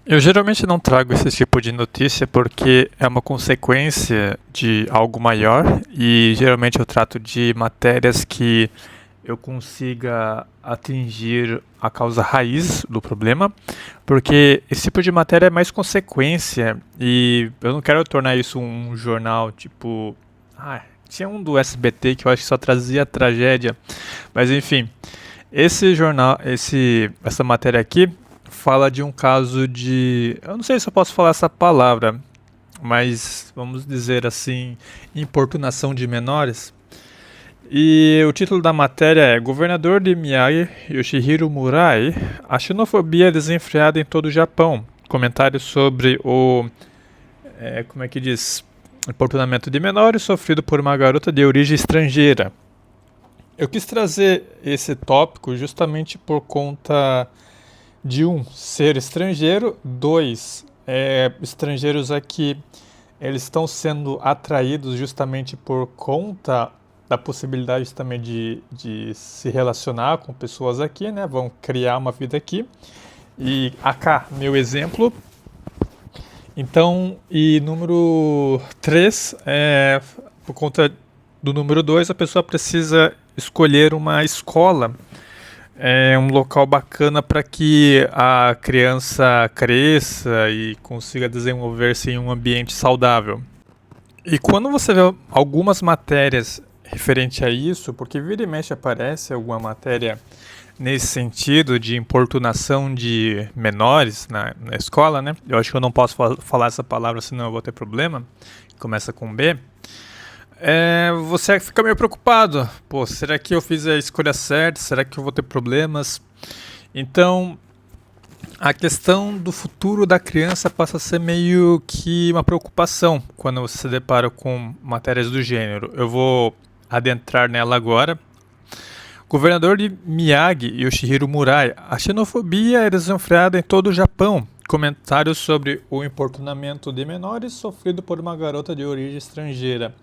Eu geralmente não trago esse tipo de notícia porque é uma consequência de algo maior e geralmente eu trato de matérias que eu consiga atingir a causa raiz do problema, porque esse tipo de matéria é mais consequência e eu não quero tornar isso um jornal tipo. Ah, tinha um do SBT que eu acho que só trazia tragédia, mas enfim, essa matéria aqui fala de um caso de, eu não sei se eu posso falar essa palavra, mas vamos dizer assim, importunação de menores. E o título da matéria é Governador de Miyagi, Yoshihiro Murai, a xenofobia desenfreada em todo o Japão. Comentário sobre como é que diz, importunamento de menores sofrido por uma garota de origem estrangeira. Eu quis trazer esse tópico justamente por conta de ser estrangeiro, dois, estrangeiros aqui eles estão sendo atraídos justamente por conta da possibilidade também de se relacionar com pessoas aqui, né? Vão criar uma vida aqui. E acá, meu exemplo. Então, e número 3 por conta do número 2 a pessoa precisa escolher uma escola, um local bacana para que a criança cresça e consiga desenvolver-se em um ambiente saudável. E quando você vê algumas matérias referente a isso, porque vira e mexe aparece alguma matéria nesse sentido de importunação de menores na escola, né? Eu acho que eu não posso falar essa palavra, senão eu vou ter problema. Começa com B. Você fica meio preocupado. Pô, será que eu fiz a escolha certa? Será que eu vou ter problemas? Então, a questão do futuro da criança passa a ser meio que uma preocupação quando você se depara com matérias do gênero. Eu vou adentrar nela agora. Governador de Miyagi, Yoshihiro Murai, a xenofobia é desenfreada em todo o Japão. Comentários sobre o importunamento de menores sofrido por uma garota de origem estrangeira.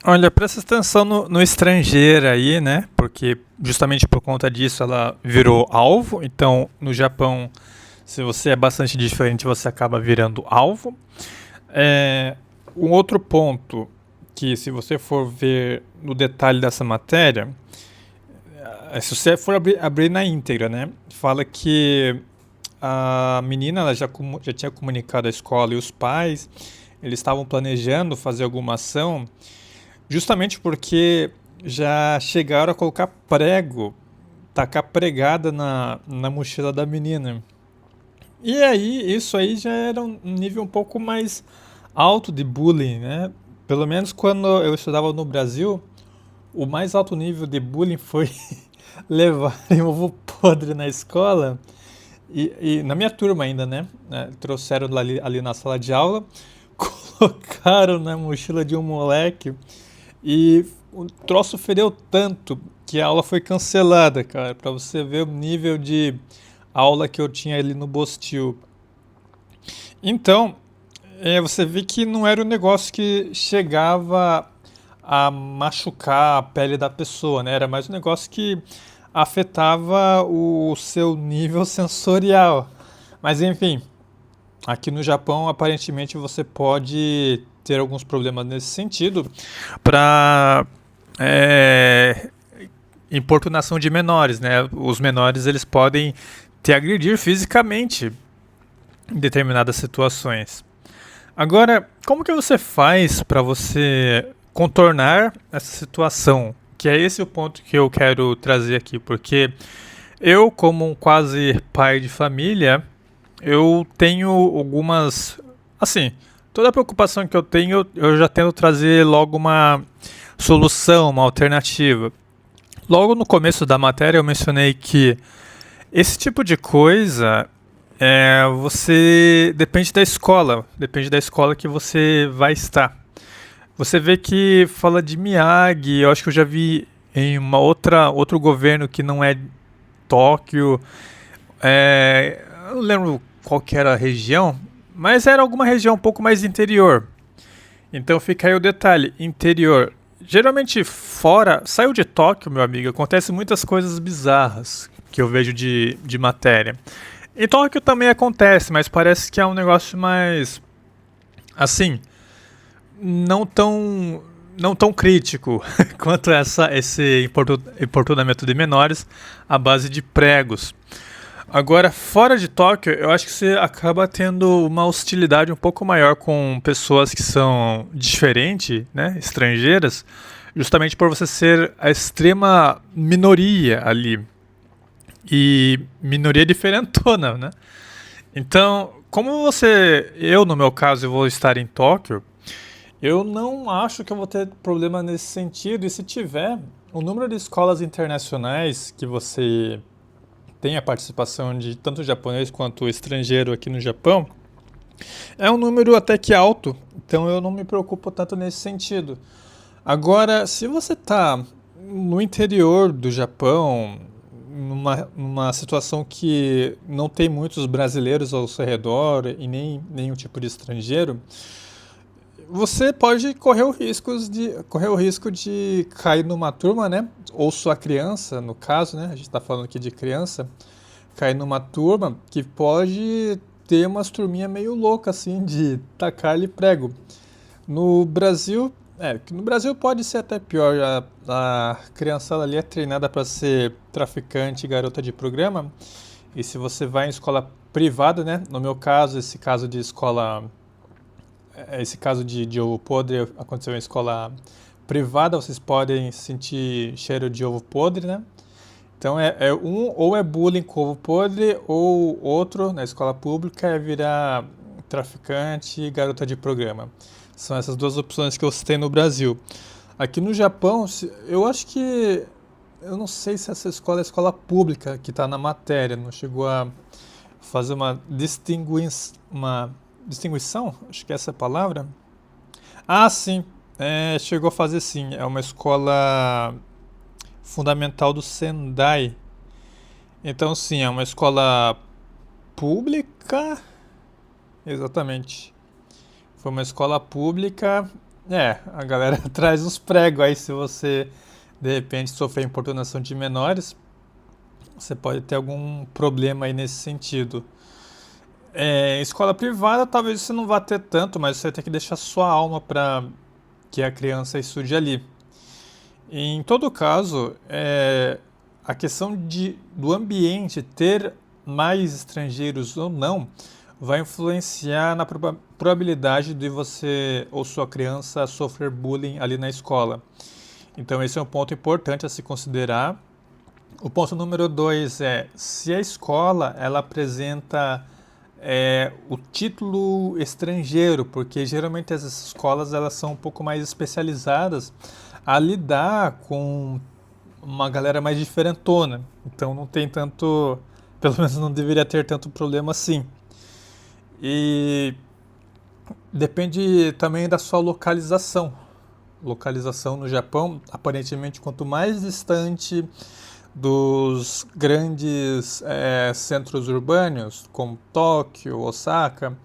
Olha, presta atenção no estrangeiro aí, né? Porque justamente por conta disso ela virou alvo. Então, no Japão, se você é bastante diferente, você acaba virando alvo. Um outro ponto que, se você for ver no detalhe dessa matéria, se você for abrir na íntegra, né? Fala que a menina ela já tinha comunicado à escola e os pais, eles estavam planejando fazer alguma ação, justamente porque já chegaram a colocar prego, tacar pregada na mochila da menina. E aí, isso aí já era um nível um pouco mais alto de bullying, né? Pelo menos quando eu estudava no Brasil, o mais alto nível de bullying foi levarem ovo podre na escola. E na minha turma ainda, né? Trouxeram ali na sala de aula, colocaram na mochila de um moleque e o troço fedeu tanto que a aula foi cancelada, cara, pra você ver o nível de aula que eu tinha ali no Bostil. Então, você vê que não era um negócio que chegava a machucar a pele da pessoa, né? Era mais um negócio que afetava o seu nível sensorial. Mas enfim, aqui no Japão aparentemente você pode ter alguns problemas nesse sentido para importunação de menores, né? Os menores eles podem te agredir fisicamente em determinadas situações. Agora, como que você faz para você contornar essa situação? Que é esse o ponto que eu quero trazer aqui, porque eu, como um quase pai de família, eu tenho algumas, assim, toda a preocupação que eu tenho, eu já tento trazer logo uma solução, uma alternativa. Logo no começo da matéria eu mencionei que esse tipo de coisa você depende da escola que você vai estar. Você vê que fala de Miyagi, eu acho que eu já vi em outro governo que não é Tóquio, eu não lembro qual que era a região, mas era alguma região um pouco mais interior. Então fica aí o detalhe, interior. Geralmente fora, saiu de Tóquio, meu amigo, acontece muitas coisas bizarras que eu vejo de matéria. Em Tóquio também acontece, mas parece que é um negócio mais, assim, não tão não tão crítico quanto esse importunamento de menores à base de pregos. Agora, fora de Tóquio, eu acho que você acaba tendo uma hostilidade um pouco maior com pessoas que são diferentes, né, estrangeiras, justamente por você ser a extrema minoria ali. E minoria diferentona, né? Então, como eu no meu caso, eu vou estar em Tóquio, eu não acho que eu vou ter problema nesse sentido. E se tiver, o número de escolas internacionais que você tem a participação de tanto japonês quanto estrangeiro aqui no Japão é um número até que alto. Então eu não me preocupo tanto nesse sentido. Agora, se você está no interior do Japão, numa situação que não tem muitos brasileiros ao seu redor e nem nenhum tipo de estrangeiro, você pode correr o risco de cair numa turma, né? Ou sua criança, no caso, né? A gente está falando aqui de criança, cair numa turma que pode ter umas turminhas meio loucas, assim, de tacar-lhe prego. No Brasil, que no Brasil pode ser até pior. A criançada ali é treinada para ser traficante, garota de programa. E se você vai em escola privada, né? No meu caso, esse caso de ovo podre aconteceu em escola privada, vocês podem sentir cheiro de ovo podre, né? Então ou é bullying com ovo podre, ou outro na escola pública é virar traficante e garota de programa. São essas duas opções que eu citei no Brasil. Aqui no Japão, eu acho que. Eu não sei se essa escola é escola pública que está na matéria, não chegou a fazer uma distinguição? Acho que é essa a palavra. Ah, sim, chegou a fazer sim. É uma escola fundamental do Sendai. Então, sim, é uma escola pública. Exatamente. Foi uma escola pública. A galera traz uns pregos aí se você de repente sofrer importunação de menores. Você pode ter algum problema aí nesse sentido. Escola privada talvez você não vá ter tanto, mas você tem que deixar sua alma para que a criança estude ali. Em todo caso, a questão do ambiente ter mais estrangeiros ou não vai influenciar na probabilidade de você ou sua criança sofrer bullying ali na escola. Então esse é um ponto importante a se considerar. O ponto número 2 é se a escola ela apresenta o título estrangeiro, porque geralmente essas escolas elas são um pouco mais especializadas a lidar com uma galera mais diferentona. Então não tem tanto, pelo menos não deveria ter tanto problema assim. E depende também da sua localização. Localização no Japão, aparentemente, quanto mais distante dos grandes centros urbanos, como Tóquio, Osaka,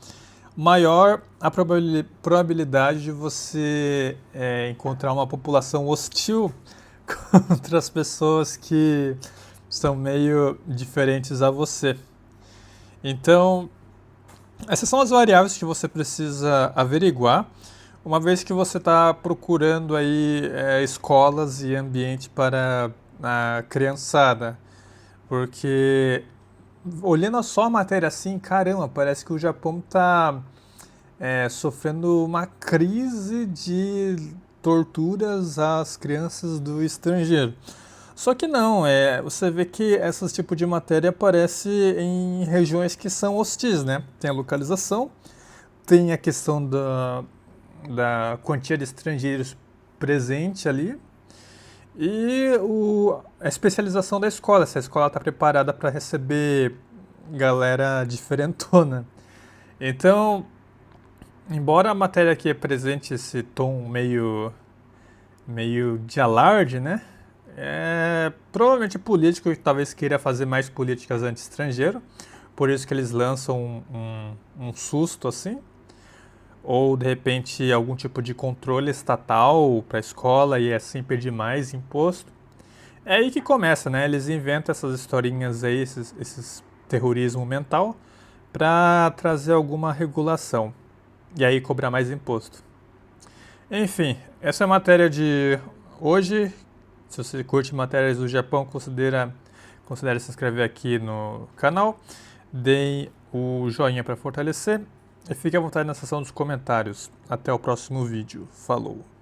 maior a probabilidade de você encontrar uma população hostil contra as pessoas que são meio diferentes a você. Então, essas são as variáveis que você precisa averiguar, uma vez que você está procurando aí escolas e ambiente para a criançada. Porque olhando só a matéria assim, caramba, parece que o Japão está sofrendo uma crise de torturas às crianças do estrangeiro. Só que não, você vê que esse tipo de matéria aparece em regiões que são hostis, né? Tem a localização, tem a questão da quantia de estrangeiros presente ali e a especialização da escola, se a escola está preparada para receber galera diferentona. Então, embora a matéria aqui apresente esse tom meio de alarde, né? Provavelmente político que talvez queira fazer mais políticas anti-estrangeiro, por isso que eles lançam um susto assim, ou de repente algum tipo de controle estatal para a escola e assim pedir mais imposto. É aí que começa, né? Eles inventam essas historinhas aí, esses terrorismo mental para trazer alguma regulação e aí cobrar mais imposto. Enfim, essa é a matéria de hoje. Se você curte matérias do Japão, considere se inscrever aqui no canal. Deem o joinha para fortalecer e fique à vontade na seção dos comentários. Até o próximo vídeo. Falou!